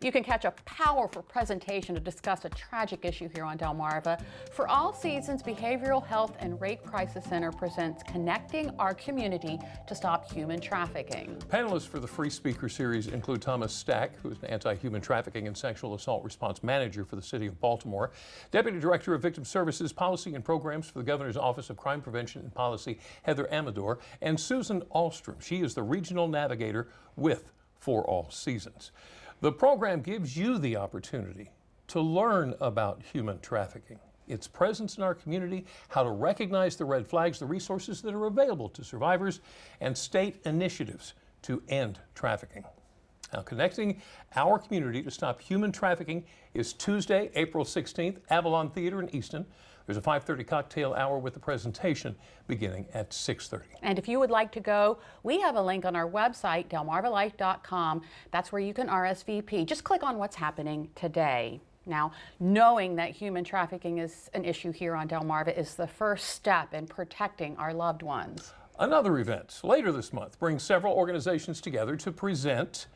You can catch a powerful presentation to discuss a tragic issue here on Delmarva. For all seasons, Behavioral Health and Rape Crisis Center presents Connecting Our Community to Stop Human Trafficking. Panelists for the Free Speaker Series include Thomas Stack, who is an anti-human trafficking and sexual assault response manager for the City of Baltimore, Deputy Director of Victim Services, Policy and Programs for the Governor's Office of Crime Prevention and Policy, Heather Amador, and Susan Alstrom. She is the Regional Navigator with For All Seasons. The program gives you the opportunity to learn about human trafficking, its presence in our community, how to recognize the red flags, the resources that are available to survivors, and state initiatives to end trafficking. Now, Connecting Our Community to Stop Human Trafficking is Tuesday, April 16th, Avalon Theater in Easton. There's a 5:30 cocktail hour with the presentation beginning at 6:30. And if you would like to go, we have a link on our website, DelmarvaLife.com. That's where you can RSVP. Just click on what's happening today. Now, knowing that human trafficking is an issue here on Delmarva is the first step in protecting our loved ones. Another event later this month brings several organizations together to present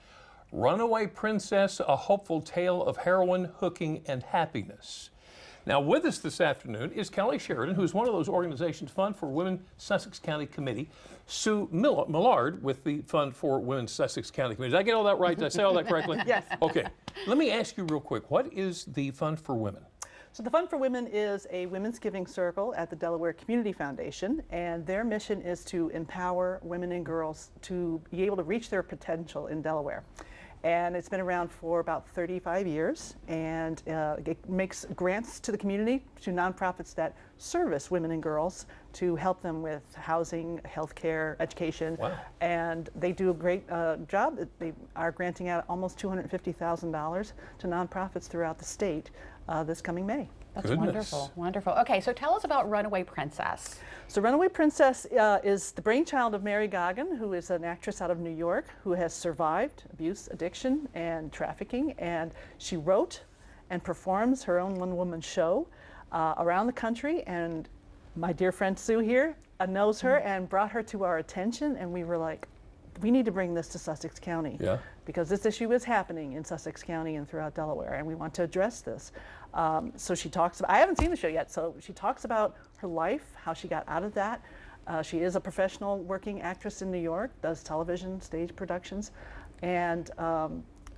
Runaway Princess, a hopeful tale of heroin, hooking, and happiness. Now, with us this afternoon is Kelly Sheridan, who's one of those organizations, Fund for Women Sussex County Committee, Sue Millard with the Fund for Women Sussex County Committee. Did I get all that right? Did I say all that correctly? Yes. Okay. Let me ask you real quick, what is the Fund for Women? So the Fund for Women is a women's giving circle at the Delaware Community Foundation, and their mission is to empower women and girls to be able to reach their potential in Delaware. And it's been around for about 35 years, and it makes grants to the community, to nonprofits that service women and girls to help them with housing, healthcare, education. Wow. And they do a great job. They are granting out almost $250,000 to nonprofits throughout the state this coming May. That's Goodness. wonderful, wonderful. Okay, so tell us about Runaway Princess. So Runaway Princess is the brainchild of Mary Goggin, who is an actress out of New York who has survived abuse, addiction, and trafficking. And she wrote and performs her own one-woman show around the country. And my dear friend Sue here knows her and brought her to our attention. And we were like, we need to bring this to Sussex County, because this issue is happening in Sussex County and throughout Delaware, and we want to address this. So she talks about, I haven't seen the show yet, so she talks about her life, how she got out of that. She is a professional working actress in New York, does television, stage productions, and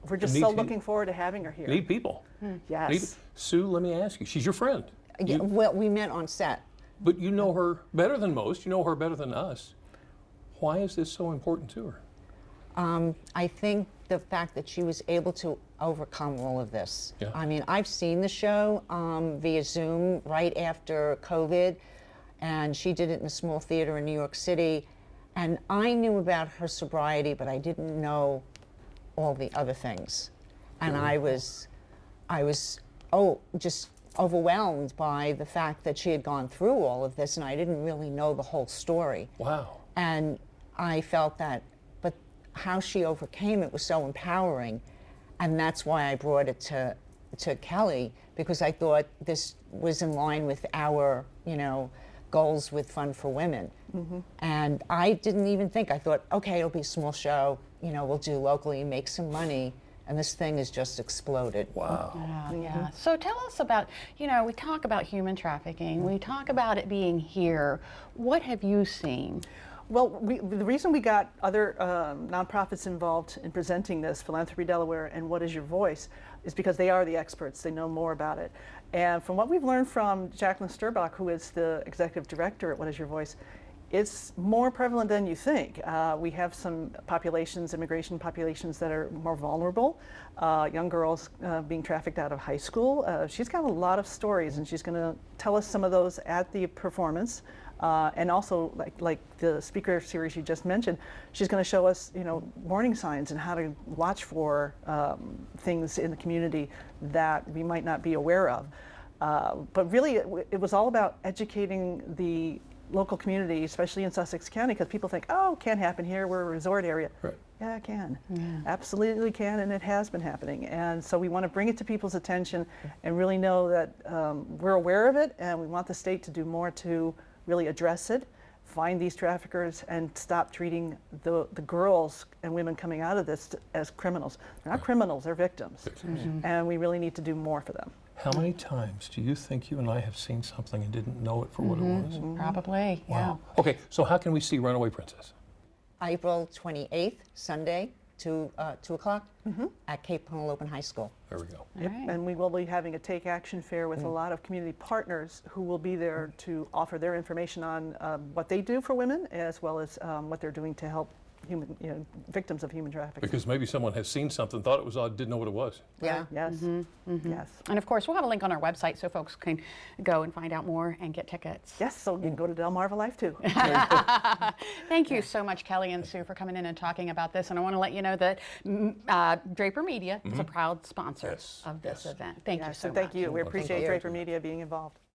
we're just so looking forward to having her here. Neat people. Yes. Sue, let me ask you, she's your friend. Yeah, well, we met on set. But you know her better than most, you know her better than us. Why is this so important to her? I think the fact that she was able to overcome all of this. Yeah. I mean, I've seen the show via Zoom right after COVID, and she did it in a small theater in New York City. And I knew about her sobriety, but I didn't know all the other things. And I was just overwhelmed by the fact that she had gone through all of this, and I didn't really know the whole story. Wow. And I felt that, but how she overcame it was so empowering, and that's why I brought it to Kelly, because I thought this was in line with our, goals with Fund for Women. Mm-hmm. And I didn't even think, I thought, okay, it'll be a small show, we'll do locally and make some money. And this thing has just exploded. Wow. Yeah. So tell us about, we talk about human trafficking, we talk about it being here. What have you seen? Well, the reason we got other nonprofits involved in presenting this, Philanthropy Delaware and What Is Your Voice, is because they are the experts. They know more about it. And from what we've learned from Jacqueline Sturbach, who is the executive director at What Is Your Voice, it's more prevalent than you think. We have some populations, immigration populations, that are more vulnerable. Young girls being trafficked out of high school. She's got a lot of stories, and she's going to tell us some of those at the performance. And also, like the speaker series you just mentioned, she's going to show us, warning signs and how to watch for things in the community that we might not be aware of. But really, it was all about educating the local community, especially in Sussex County, because people think, oh, it can't happen here, we're a resort area. Right. Yeah, it can. Yeah. Absolutely can, and it has been happening. And so we want to bring it to people's attention and really know that we're aware of it, and we want the state to do more to really address it find these traffickers and stop treating the girls and women coming out of this as criminals. They're not criminals, they're victims. And we really need to do more for them. How many times do you think you and I have seen something and didn't know it for what it was? Probably, yeah. Wow. Okay, so how can we see Runaway Princess? April 28th, Sunday, 2 o'clock at Cape Penelope High School. There we go. Yep. right. And we will be having a Take Action Fair with a lot of community partners who will be there to offer their information on what they do for women, as well as what they're doing to help victims of human trafficking. Because maybe someone has seen something, thought it was odd, didn't know what it was. Yeah. Yes. Yes. And of course, we'll have a link on our website so folks can go and find out more and get tickets. Yes, so you can go to DelmarvaLife too. Thank you so much, Kelly and Sue, for coming in and talking about this. And I want to let you know that Draper Media is a proud sponsor Yes, of this yes. event. Thank you Yes, so and much. thank you. We appreciate you. Draper Media being involved.